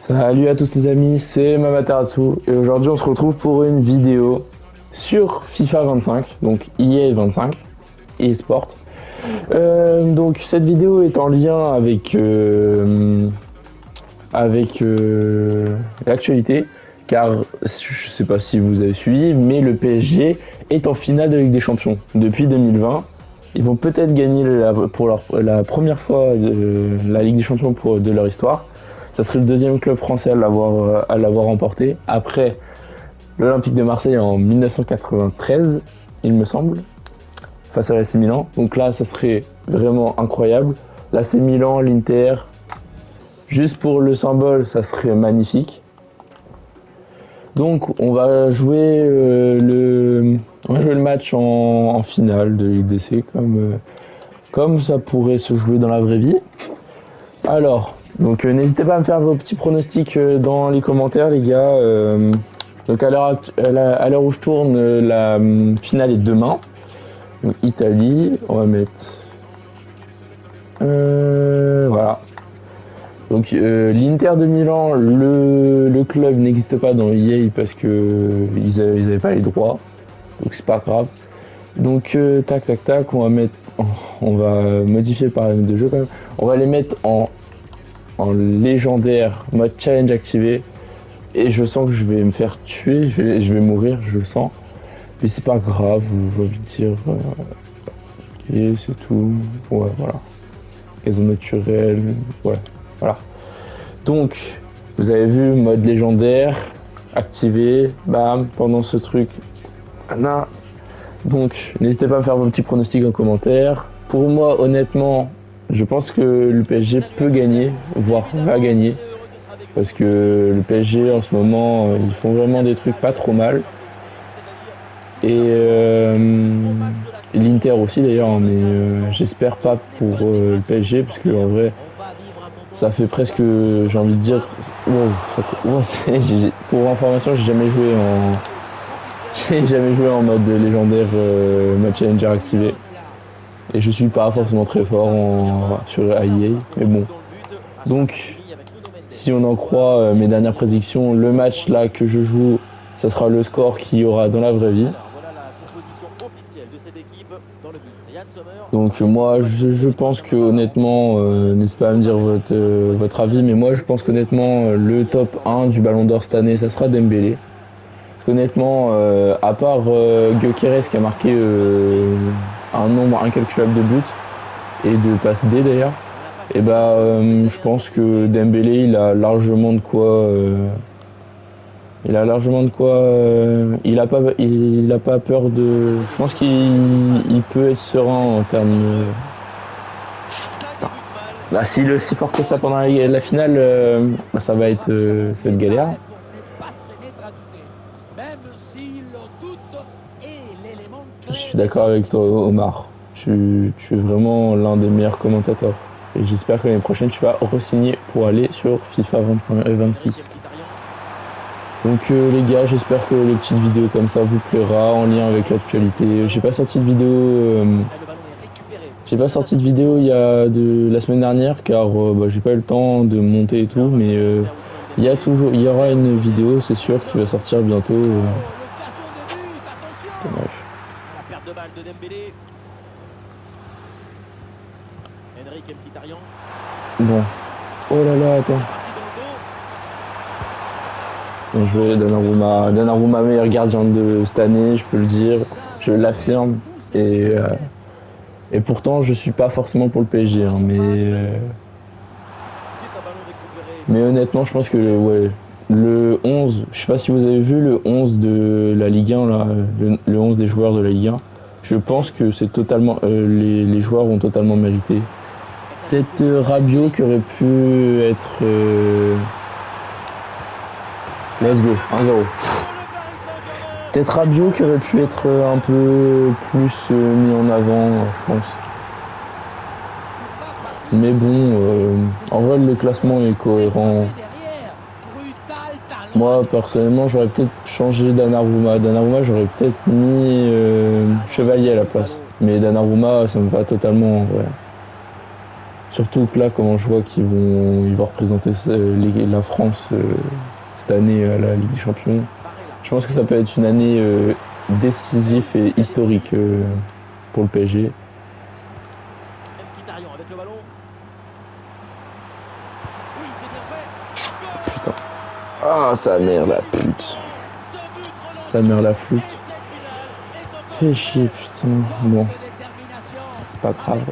Salut à tous les amis, c'est Mamaterasu et aujourd'hui on se retrouve pour une vidéo sur FIFA 25, donc EA 25, eSport. Donc cette vidéo est en lien avec l'actualité, car je sais pas si vous avez suivi, mais le PSG est en finale de Ligue des Champions depuis 2020. Ils vont peut-être gagner pour la première fois la Ligue des Champions de leur histoire. Ça serait le deuxième club français à l'avoir remporté, après l'Olympique de Marseille en 1993, il me semble, face à l'AC Milan. Donc là, ça serait vraiment incroyable. L'AC Milan, l'Inter, juste pour le symbole, ça serait magnifique. Donc on va jouer le match en finale de LDC comme ça pourrait se jouer dans la vraie vie. Alors, donc n'hésitez pas à me faire vos petits pronostics dans les commentaires les gars. Donc à l'heure où je tourne, la finale est demain. Donc Italie, on va mettre... voilà. Donc l'Inter de Milan, le club n'existe pas dans EA parce que ils avaient pas les droits. Donc c'est pas grave. Donc tac, on va modifier le paramètre de jeu quand même. On va les mettre en légendaire, mode challenge activé. Et je sens que je vais me faire tuer, je vais mourir, je le sens. Mais c'est pas grave, j'ai envie de dire. Ok, c'est tout. Ouais, voilà. Gazon naturel, ouais, voilà. Donc, vous avez vu, mode légendaire, activé, bam, pendant ce truc. Là. Donc, n'hésitez pas à me faire vos petits pronostics en commentaire. Pour moi, honnêtement, je pense que le PSG peut gagner, voire va gagner. Parce que le PSG, en ce moment, ils font vraiment des trucs pas trop mal. Et l'Inter aussi d'ailleurs, mais j'espère pas pour le PSG, parce que en vrai, ça fait presque, j'ai envie de dire, pour information, j'ai jamais joué en mode légendaire, mode challenger activé. Et je suis pas forcément très fort sur EA, mais bon. Donc, si on en croit mes dernières prédictions, le match là que je joue, ça sera le score qu'il y aura dans la vraie vie. Donc moi je pense que honnêtement, n'hésitez pas à me dire votre avis, mais moi je pense qu'honnêtement le top 1 du Ballon d'Or cette année, ça sera Dembélé. Parce qu'honnêtement, à part Gyökeres qui a marqué un nombre incalculable de buts et de passes D d'ailleurs, et je pense que Dembélé il a largement de quoi. Il a largement de quoi. Il a pas peur de. Je pense qu'il peut être serein en termes. Bah, s'il supporte ça pendant la finale, ça va être galère. Je suis d'accord avec toi, Omar. Tu es vraiment l'un des meilleurs commentateurs. Et j'espère que l'année prochaine, tu vas re-signer pour aller sur FIFA 26. Donc les gars, j'espère que les petites vidéos comme ça vous plaira en lien avec l'actualité. J'ai pas sorti de vidéo il y a la semaine dernière car j'ai pas eu le temps de monter et tout, mais il y aura une vidéo, c'est sûr, qui va sortir bientôt. Dommage. La perte de balle de Dembélé. Bon. Oh là là, attends. Bien joué, Donnarumma, meilleur gardien de cette année, je peux le dire, je l'affirme. Et pourtant, je suis pas forcément pour le PSG, hein, mais honnêtement, je pense que le 11, je sais pas si vous avez vu le 11 de la Ligue 1, là, le 11 des joueurs de la Ligue 1, je pense que c'est totalement, les joueurs ont totalement mérité. Peut-être Rabiot qui aurait pu être... Let's go, 1-0. Peut-être Rabiot qui aurait pu être un peu plus mis en avant, je pense. Mais bon, en vrai, le classement est cohérent. Moi, personnellement, j'aurais peut-être changé Donnarumma. Donnarumma, j'aurais peut-être mis Chevalier à la place. Mais Donnarumma, ça me va totalement, ouais. Surtout que là, comment je vois ils vont représenter la France cette année à la Ligue des Champions. Je pense que ça peut être une année décisive et historique pour le PSG. Putain. Ah, sa mère la pute. Sa mère la flûte. Fais chier, putain. Bon. C'est pas grave.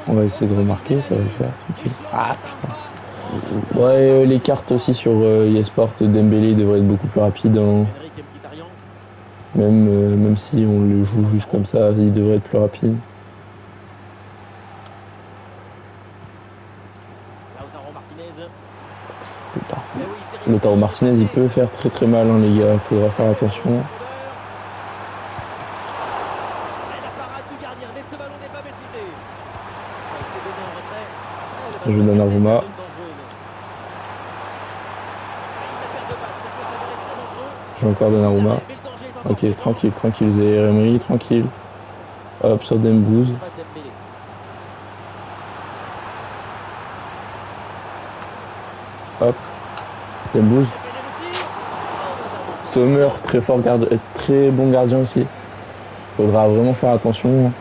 On va essayer de remarquer, ça va le faire. Tranquille. Ah, putain. Ouais, les cartes aussi sur eSport, Dembélé devrait être beaucoup plus rapide. Hein. Même si on le joue juste comme ça, il devrait être plus rapide. Putain. Lautaro Martinez, il peut faire très très mal, hein, les gars. Faudra faire attention. Je donne à Roma. J'ai encore Donnarumma. Ok, tranquille, tranquille, Zaire Emery, tranquille. Hop, sur Dembouz. Hop, Dembouz. Sommer, très bon gardien aussi. Faudra vraiment faire attention.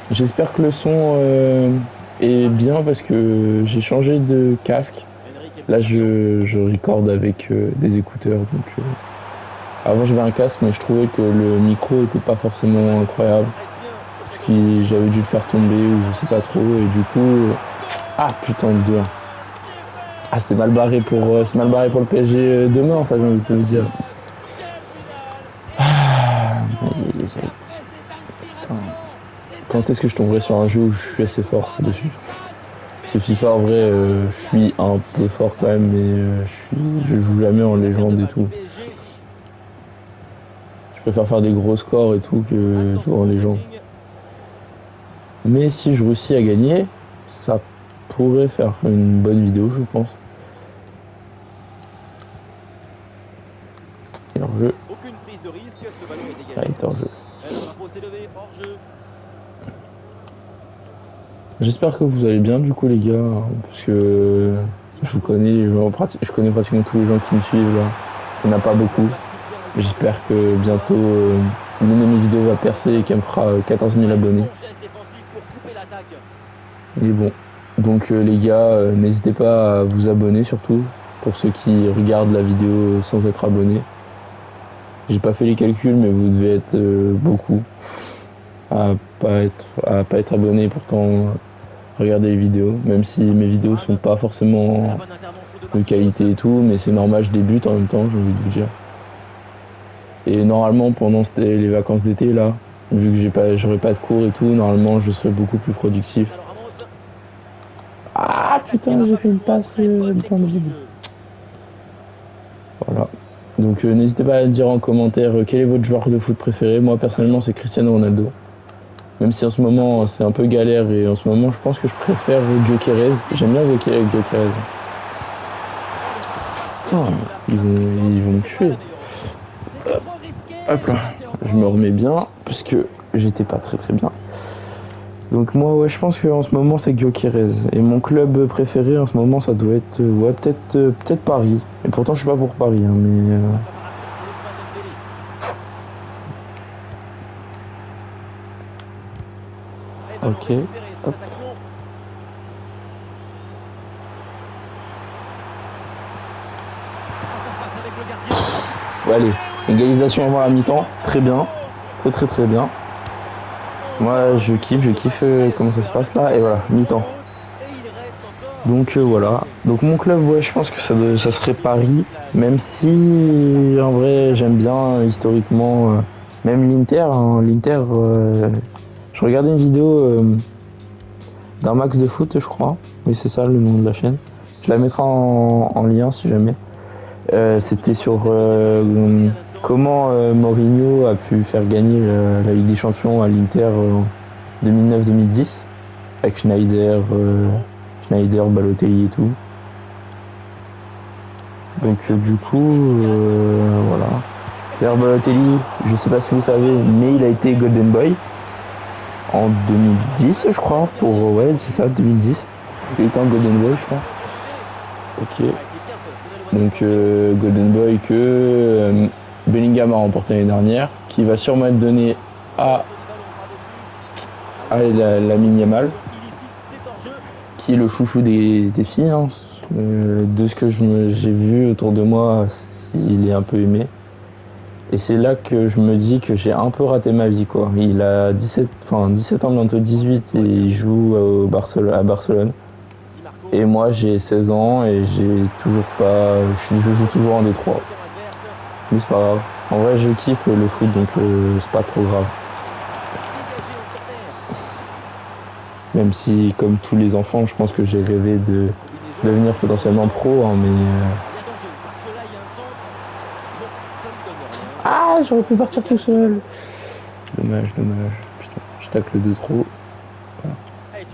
J'espère que le son est bien parce que j'ai changé de casque. Là, je recorde avec des écouteurs. Donc, avant, j'avais un casque, mais je trouvais que le micro était pas forcément incroyable. J'avais dû le faire tomber ou je sais pas trop. Et du coup, ah putain de 2-1. Ah, c'est mal barré pour le PSG demain, ça, j'ai envie de te le dire. Ah, putain. Quand est-ce que je tomberai sur un jeu où je suis assez fort dessus? Parce que FIFA, en vrai, je suis un peu fort quand même, mais je joue jamais en légende et tout. Je préfère faire des gros scores et tout que jouer en légende. Mais si je réussis à gagner, ça pourrait faire une bonne vidéo, je pense. Et hors jeu. Aucune prise de risque, ce ballon est dégagé. Ah, il est hors jeu. Le drapeau s'est levé, hors jeu. J'espère que vous allez bien du coup les gars, hein, parce que je vous connais, je connais pratiquement tous les gens qui me suivent là. Il n'y en a pas beaucoup. J'espère que bientôt une de mes vidéos va percer et qu'elle me fera 14 000 abonnés. Mais bon, donc les gars, n'hésitez pas à vous abonner surtout, pour ceux qui regardent la vidéo sans être abonnés. J'ai pas fait les calculs, mais vous devez être beaucoup à pas être abonné, pourtant regarder les vidéos, même si mes vidéos sont pas forcément de qualité et tout, mais c'est normal, je débute en même temps, j'ai envie de vous dire. Et normalement, pendant les vacances d'été là, vu que j'aurai pas de cours et tout, normalement je serai beaucoup plus productif. Ah putain, j'ai fait une passe dans le vide. Voilà. Donc n'hésitez pas à dire en commentaire quel est votre joueur de foot préféré. Moi personnellement c'est Cristiano Ronaldo. Même si en ce moment c'est un peu galère et en ce moment je pense que je préfère Gyökeres. J'aime bien Gyökeres. Putain, ils vont me tuer. Hop là, je me remets bien parce que j'étais pas très très bien. Donc moi ouais, je pense qu'en ce moment c'est Gyökeres. Et mon club préféré en ce moment ça doit être ouais peut-être Paris. Et pourtant je suis pas pour Paris hein, mais ok. Hop. Ouais, allez, égalisation avant la mi-temps, très bien, très bien. Moi je kiffe comment ça se passe là, et voilà, mi-temps. Donc voilà, donc mon club, ouais, je pense que ça serait Paris, même si en vrai j'aime bien historiquement, même l'Inter, hein, je regardais une vidéo d'un max de foot, je crois, oui c'est ça le nom de la chaîne, je la mettrai en lien si jamais. C'était sur comment Mourinho a pu faire gagner la Ligue des Champions à l'Inter en 2009-2010 avec Schneider, Balotelli et tout. Donc du coup, voilà. D'ailleurs Balotelli, je sais pas si vous savez, mais il a été Golden Boy en 2010, je crois. Ouais, c'est ça, 2010. Il était en Golden Boy, je crois. Ok. Donc Golden Boy que Bellingham a remporté l'année dernière, qui va sûrement être donné à Lamine Yamal, qui est le chouchou des filles. Hein. De ce que j'ai vu autour de moi, il est un peu aimé. Et c'est là que je me dis que j'ai un peu raté ma vie, quoi. Il a 17 ans, bientôt 18, et il joue à Barcelone. Et moi j'ai 16 ans et j'ai toujours pas. Je joue toujours en D3. Mais c'est pas grave. En vrai je kiffe le foot donc c'est pas trop grave. Même si comme tous les enfants je pense que j'ai rêvé de devenir potentiellement pro hein, mais. Ah j'aurais pu partir tout seul. Dommage. Putain, je tacle de trop. Voilà.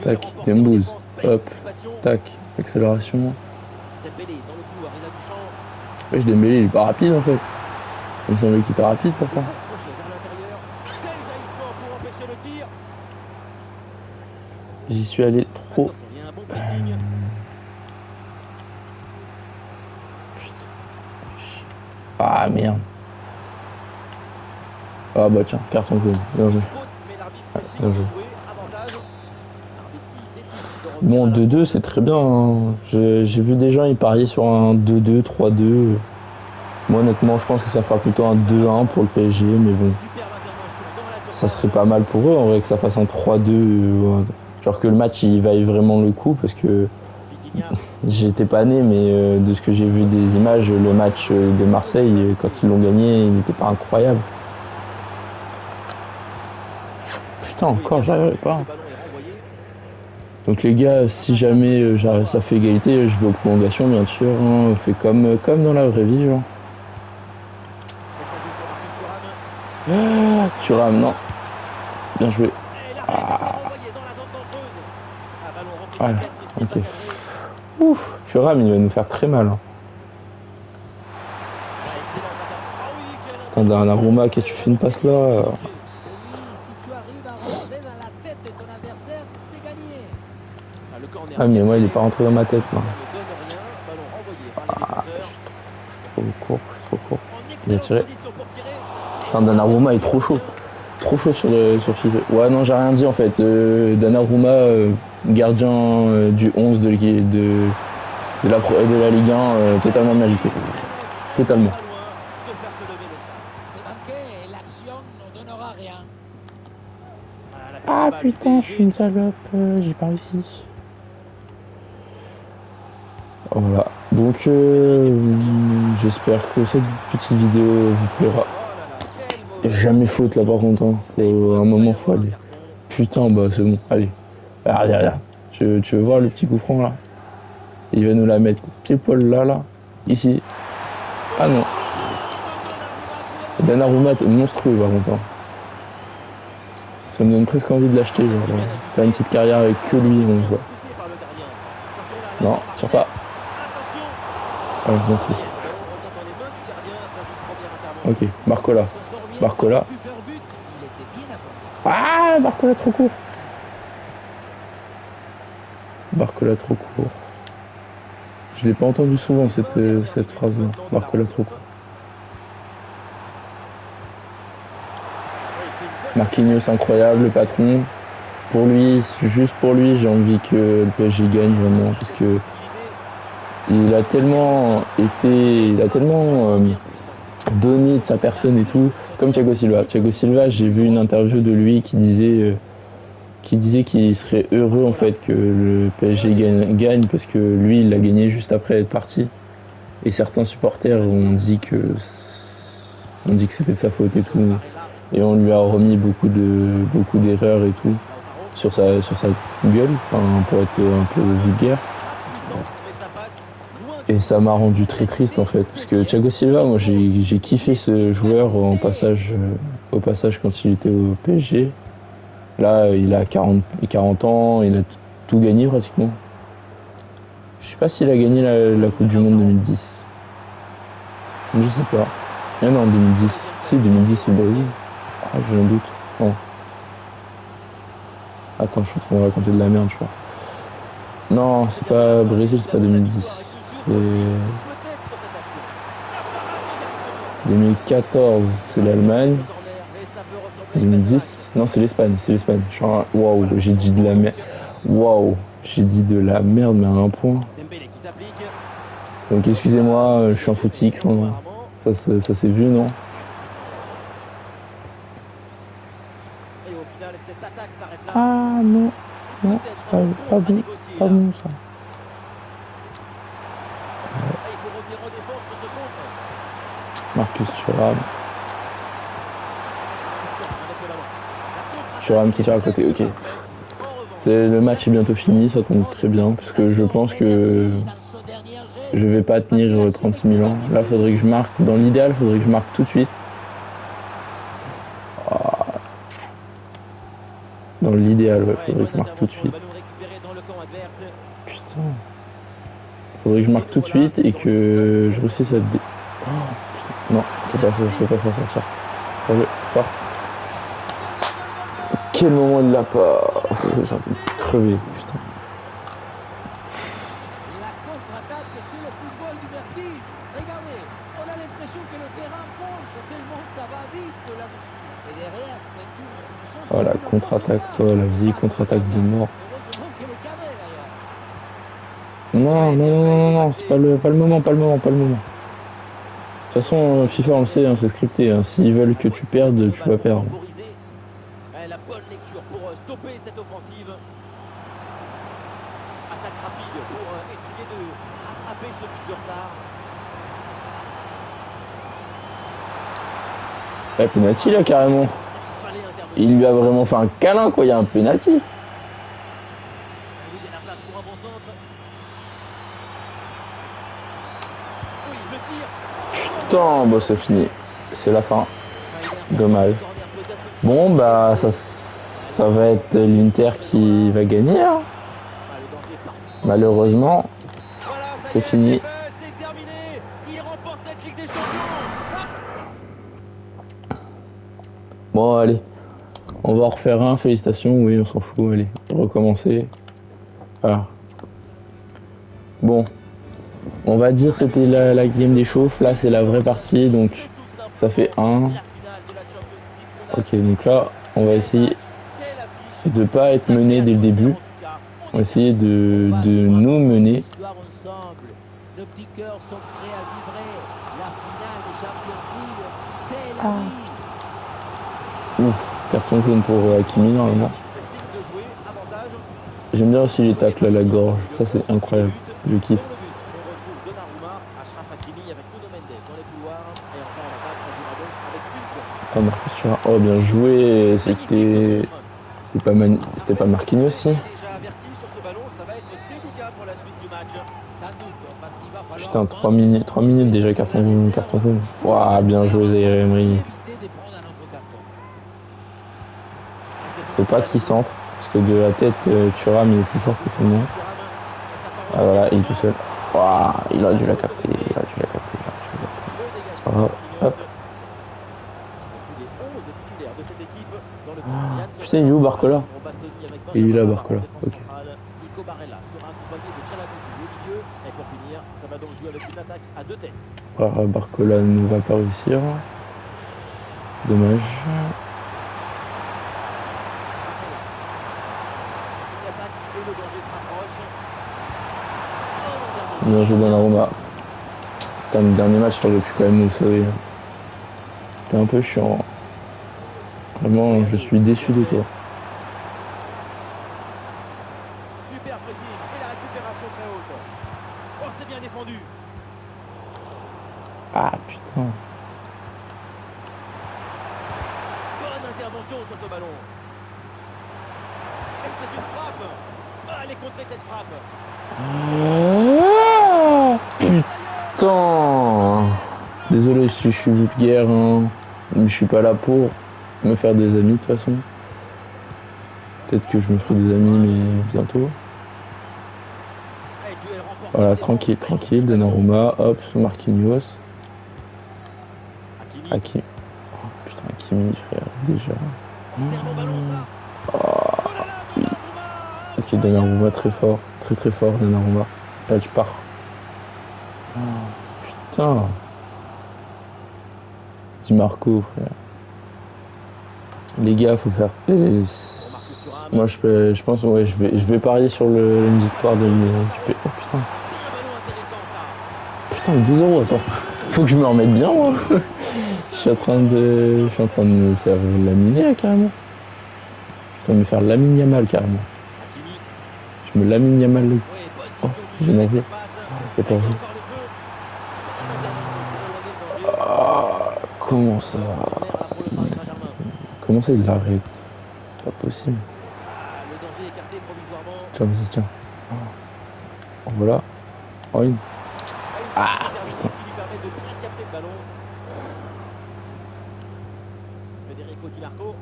Tac, Dembouz. Hop. Tac. Accélération. Wesh Dembélé il est pas rapide en fait. Il me semblait qu'il était rapide pourtant. J'y suis allé trop. Ah merde. Ah bah tiens, carton jaune. Bien joué. Bien joué. Bon, 2-2 c'est très bien. Hein. J'ai vu des gens ils pariaient sur un 2-2, 3-2. Moi honnêtement je pense que ça fera plutôt un 2-1 pour le PSG, mais bon. Ça serait pas mal pour eux en vrai que ça fasse un 3-2. Genre que le match il vaille vraiment le coup parce que j'étais pas né mais de ce que j'ai vu des images, le match de Marseille quand ils l'ont gagné il n'était pas incroyable. Putain encore j'arriverai pas. Donc les gars si jamais ça fait égalité je vais aux prolongations bien sûr. Hein. On fait comme dans la vraie vie. Genre. Ah, Thuram non. Bien joué. Ah. Voilà, ok. Ouf, Thuram, il va nous faire très mal. Hein. Attends, Donnarumma, qu'est-ce que tu fais une passe là? Ah, mais moi, il est pas rentré dans ma tête là. Ah, trop court. Il a tiré. Attends, Donnarumma est trop chaud. Trop chaud sur FIFA. Ouais, non, j'ai rien dit en fait. Donnarumma, gardien du 11 de la Ligue 1, totalement mérité. Totalement. Ah putain, je suis une salope, j'ai pas réussi. Voilà, donc j'espère que cette petite vidéo vous plaira. Jamais faute là par contre, hein. À un moment faut aller. Putain, bah c'est bon, allez. Regarde. Tu veux voir le petit coup franc là? Il va nous la mettre pied poil là, ici. Ah non. Donnarumma monstrueux par contre. Hein. Ça me donne presque envie de l'acheter, genre faire une petite carrière avec que lui, on voit. Non, tire pas. Ah, merci. Ok, Barcola. Ah, Barcola trop court. Je l'ai pas entendu souvent cette phrase-là. Barcola trop court. Marquinhos incroyable, le patron. Juste pour lui, j'ai envie que le PSG gagne vraiment parce que il a tellement donné de sa personne et tout, comme Thiago Silva. Thiago Silva, j'ai vu une interview de lui qui disait qu'il serait heureux en fait que le PSG gagne parce que lui, il l'a gagné juste après être parti. Et certains supporters ont dit que c'était de sa faute et tout. Et on lui a remis beaucoup d'erreurs et tout sur sa gueule, pour être un peu vulgaire. Et ça m'a rendu très triste en fait, parce que Thiago Silva, moi j'ai kiffé ce joueur au passage quand il était au PSG. Là, il a 40 ans, il a tout gagné pratiquement. Je sais pas s'il a gagné la Coupe du Monde 2010. Je sais pas. Non, en 2010. Si, 2010 c'est le Brésil. Ah, j'ai un doute. Non. Attends, je suis en train de raconter de la merde, je crois. Non, c'est pas Brésil, c'est pas 2010. C'est Peut-être sur cette action. 2014, c'est l'Allemagne. Le corner, et ça peut ressembler à une belle plaque. 2010, non, c'est l'Espagne, c'est l'Espagne. Waouh, j'ai dit de la merde. Waouh, j'ai dit de la merde, mais à un point. Dembélé qui s'applique. Donc excusez-moi, je suis en footix, hein. Ça s'est vu, non? Et au final, cette attaque s'arrête là. Ah non, non, Peut-être pas, un pas contre à bon, négocier pas là. bon ça. Et il faut revenir en défense sur ce contre. Marcus Thuram. Avec la main. La contre-attaque Thuram qui tire à côté, est presque ok. parfaite. En revanche, Le match est bientôt fini, ça tombe très bien, parce que je pense que je vais pas tenir 36 000 ans. Là, faudrait que je marque, dans l'idéal, faudrait que je marque tout de suite. Dans l'idéal, ouais, faudrait que je marque tout de suite. ballon récupéré dans le camp adverse. Putain. Faudrait que je marque tout de suite et que je réussisse à... Oh, putain. Non, je peux pas faire ça. Allez, sors. Quel moment il l'a pas... J'ai envie de crever, putain. La contre-attaque, c'est le football du vertige. Regardez, on a l'impression que le terrain penche tellement ça va vite là-dessus. Et derrière, c'est une finition. Oh la contre-attaque, toi, la vieille contre-attaque de mort. Heureusement qu'elle est cadrée d'ailleurs. Non, c'est pas le moment. De toute façon, FIFA, on le sait, hein, c'est scripté. Hein. S'ils veulent que tu perdes, tu vas perdre. La bonne lecture pour stopper cette offensive. Attaque rapide pour essayer de rattraper ce but de retard. Ouais, penalty là, carrément. Il lui a vraiment fait un câlin, quoi. Il y a un penalty. Il y a la place pour un bon centre. Oui, le tir. Putain, bon, c'est fini. C'est la fin. Dommage. Bon, bah, ça va être l'Inter qui va gagner. Hein. Malheureusement, c'est fini. C'est terminé. Il remporte cette Ligue des Champions. Bon, allez. On va en refaire un. Félicitations. Oui, on s'en fout. Allez, recommencer. Voilà. Bon. On va dire c'était la game des chauffes. Là, c'est la vraie partie. Donc, ça fait 1. Ok, donc là, on va essayer de pas être mené dès le début. On va essayer de nous mener. Nos petits cœurs sont prêts à vibrer. La finale des Champions League, c'est la vie. Ouf, carton jaune pour Hakimi normalement. J'aime bien aussi les tacles à la gorge. Ça, c'est incroyable. Je kiffe. Oh, Marcus Thuram. Oh, bien joué. C'était pas Marquinhos aussi. Putain, 3 minutes déjà carton jaune. Waouh, bien joué Zaïre Emery. Faut pas qu'il centre, parce que de la tête, Thuram il est plus fort que tout le monde. Ah voilà, il est tout seul. Waouh, il a dû la capter. C'est pas grave. Hop. Putain, il est où Barcola? Il est là, Barcola. Ok. Et pour finir, ça va donc jouer avec une attaque à 2 têtes. Ah, Barcola ne va pas réussir. Dommage. Bien joué Donnarumma. Putain, le dernier match, j'aurais pu quand même nous sauver. T'es un peu chiant. Vraiment, je suis déçu de toi. Super pressing et la récupération très haute. Oh, c'est bien défendu. Ah putain. Bonne intervention sur ce ballon. Et c'est une frappe. Ah, elle est contrée cette frappe. Putain. Désolé si je suis vulgaire, hein. Mais je suis pas là pour me faire des amis de toute façon. Peut-être que je me ferai des amis, mais bientôt. Voilà, tranquille, Donnarumma, hop, Marquinhos. Hakimi. Oh, putain, Hakimi, frère, déjà. C'est un bon ballon, ça. Oh, oui. Ok, Donnarumma, très fort, très très fort, Donnarumma. Là, tu pars. Oh, putain. Di Marco, frère. Les gars, faut faire. Moi, je pense, ouais, je vais parier sur une victoire de l'UP. Oh putain. Putain, 2-0, attends. Faut que je me remette bien, moi. Je suis en train de me faire laminer, là, carrément. Je suis en train de me faire lamine Yamal, carrément. Je me lamine Yamal. Oh, j'ai mangé. C'est pas vrai. Ah, comment ça? Comment ça, il l'arrête? Pas possible. Le danger écarté provisoirement. Tiens, vas-y, tiens. Oh, voilà. Oh, une. Ah, putain. Qui lui permet de bien capter le ballon. Federico Di Marco.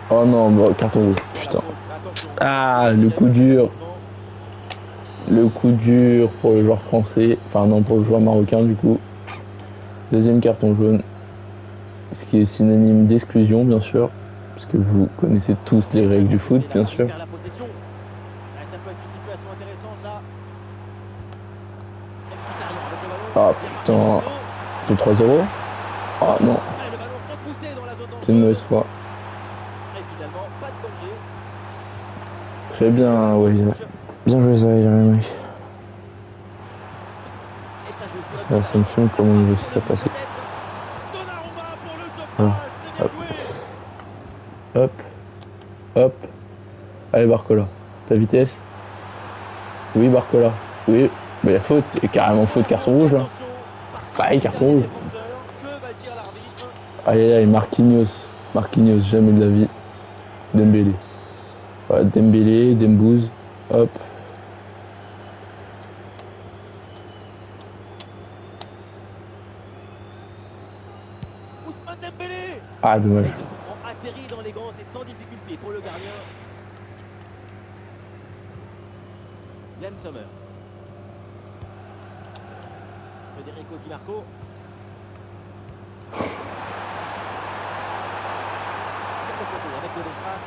Oh non, bah, carton rouge, putain. Ah, le coup dur. Le coup dur pour le joueur français. Enfin, non, pour le joueur marocain, du coup. Deuxième carton jaune. Ce qui est synonyme d'exclusion, bien sûr. Parce que vous connaissez tous les règles du foot, bien sûr. Ça peut être une situation intéressante là. Ah putain. C'est 3-0. Ah non. C'est une mauvaise foi. Très bien, ouais. Bien joué ça, mec. Ça me filme comment il veut ça passer. Voilà. Hop. Hop. Hop. Allez Barcola. Ta vitesse. Oui Barcola. Oui. Mais la faute. Et carrément faute, carton rouge là. Pareil, carton rouge. Aïe aïe aïe, Marquinhos. Marquinhos, jamais de la vie. Dembélé. Voilà, Dembélé, Dembouz. Hop. Ousmane Dembélé. Ah, dommage. Atterri dans les gants, c'est sans difficulté pour le gardien. Yann Sommer. Federico Di Marco. Sur le côté avec de l'espace.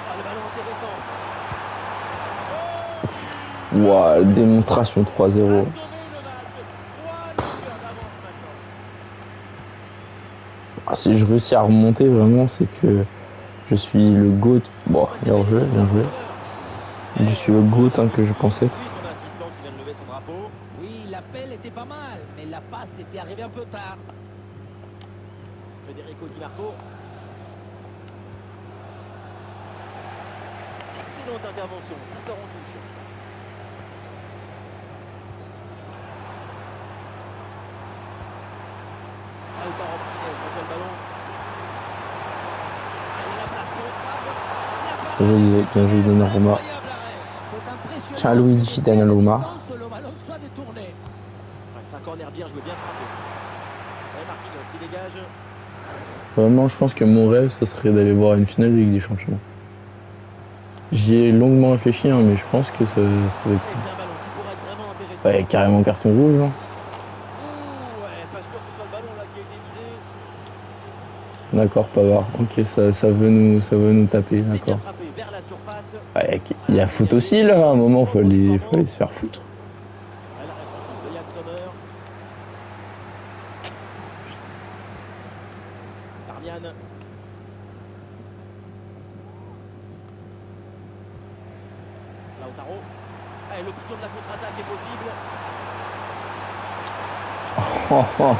Ah, le ballon intéressant. Ouah, démonstration 3-0. Si je réussis à remonter, vraiment, c'est que je suis le GOAT. Bon, il est hors jeu, bien joué. Je suis le GOAT hein, que je pensais être. Oui, l'appel était pas mal, mais la passe était arrivée un peu tard. Federico Di Marco. Excellente intervention, ça sort en touche. Lautaro Martinez reçoit le ballon. Allez, la place pour le frappe. Bien joué Donnarumma. Tiens, Luigi Donnarumma. C'est un corner bien joué, bien frappé. Et Marquinhos qui dégage. Vraiment, je pense que mon rêve, ce serait d'aller voir une finale de Ligue des Champions. J'y ai longuement réfléchi, hein, mais je pense que ça va être ça. C'est un ballon qui pourrait être vraiment intéressant. Ouais, carrément carton rouge. Hein. Ouais, pas sûr que ce soit le ballon là qui a été visé. D'accord, Pavard. Ok, ça veut nous taper, C'est bien d'accord. frappé vers la surface. Ouais, il y a foot aussi là, à un moment, faut aller se faire foutre. Elle arrête de Yann Sommer. Darmian. Lautaro. Et l'option de la contre-attaque est possible. Oh, oh.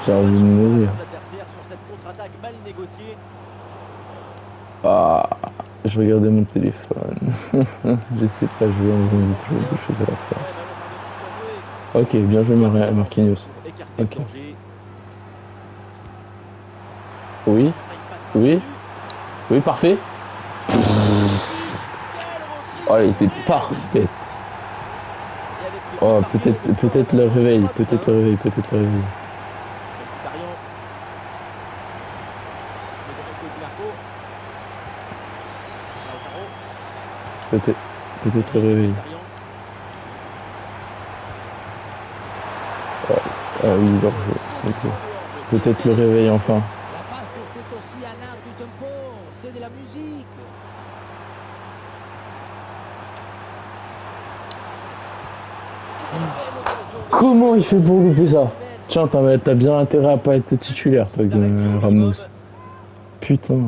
J'ai envie de mourir. L'adversaire sur cette contre-attaque mal négociée. Ah, je regardais mon téléphone. Je sais pas jouer en faisant des choses à la fois. Ok, bien joué Marquinhos. Ok. Oui, oui, oui, parfait. Oh, elle était parfaite. Oh, peut-être le réveil, peut-être le réveil. Peut-être le réveil. Ah oui, hors-jeu. Ok. Peut-être le réveil enfin. La passe, c'est aussi un art du tempo. c'est de la musique. Comment il fait pour louper ça? Tiens, t'as bien intérêt à pas être titulaire, toi, Ramos. Putain. Un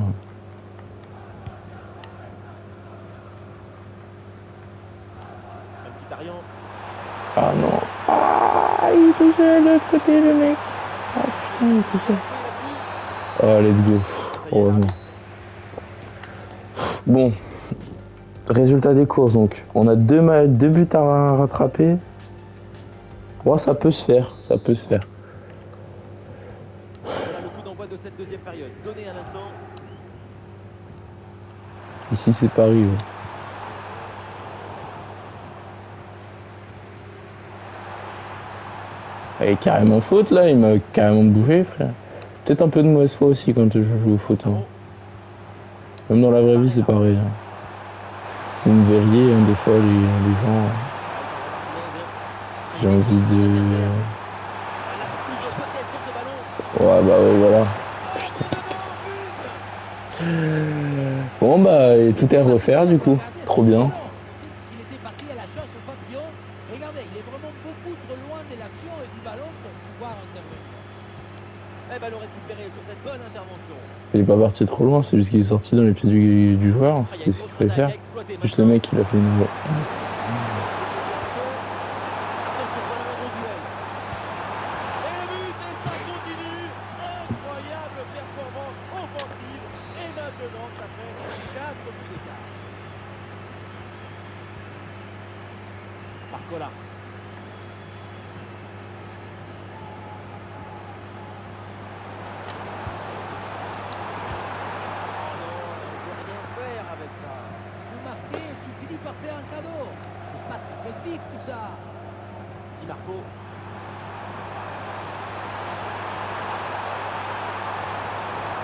petit Arian. Ah non. Ah, il est tout seul de l'autre côté, le mec. Ah putain, il est tout seul. Oh, let's go. Heureusement. Bon. Résultat des courses, donc. On a deux buts à rattraper. Oh, ça peut se faire. Ça peut se faire. Voilà le coup d'envoi de cette deuxième période. Donné à l'instant. Ici, c'est Paris. Ouais. Il est carrément faute là, il m'a carrément bougé, frère. Peut-être un peu de mauvaise foi aussi quand je joue au foot. Hein. Même dans la vraie vie, c'est pareil. Hein. Vous me verriez, hein, des fois, les gens. J'ai envie de. Ouais, bah ouais, voilà. Putain. Bon, bah, et tout est à refaire du coup. Trop bien. Il était parti à la chasse au papillon. Regardez, il est vraiment beaucoup trop loin de l'action et du ballon pour pouvoir intervenir. Eh ben, le récupéré sur cette bonne intervention. Il est pas parti trop loin, c'est juste qu'il est sorti dans les pieds du joueur. C'est ce qu'il fallait faire. Juste le mec, il a fait une. Attention, voilà un bon duel. Et le but, et ça continue. Incroyable performance offensive. Et maintenant, ça fait 4 buts d'écart. Barcola. Tu finis par faire un cadeau. C'est pas très festif tout ça. Di Marco.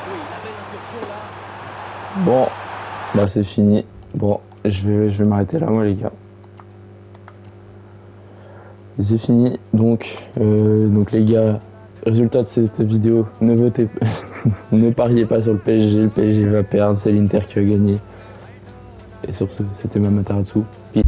Oui, il avait l'incursion là. Bon, bah c'est fini. Bon, je vais m'arrêter là, moi, les gars. C'est fini. Donc les gars, résultat de cette vidéo, ne votez pas, ne pariez pas sur le PSG. Le PSG va perdre, c'est l'Inter qui va gagner. Et sur ce, c'était Mataratsu. Peace.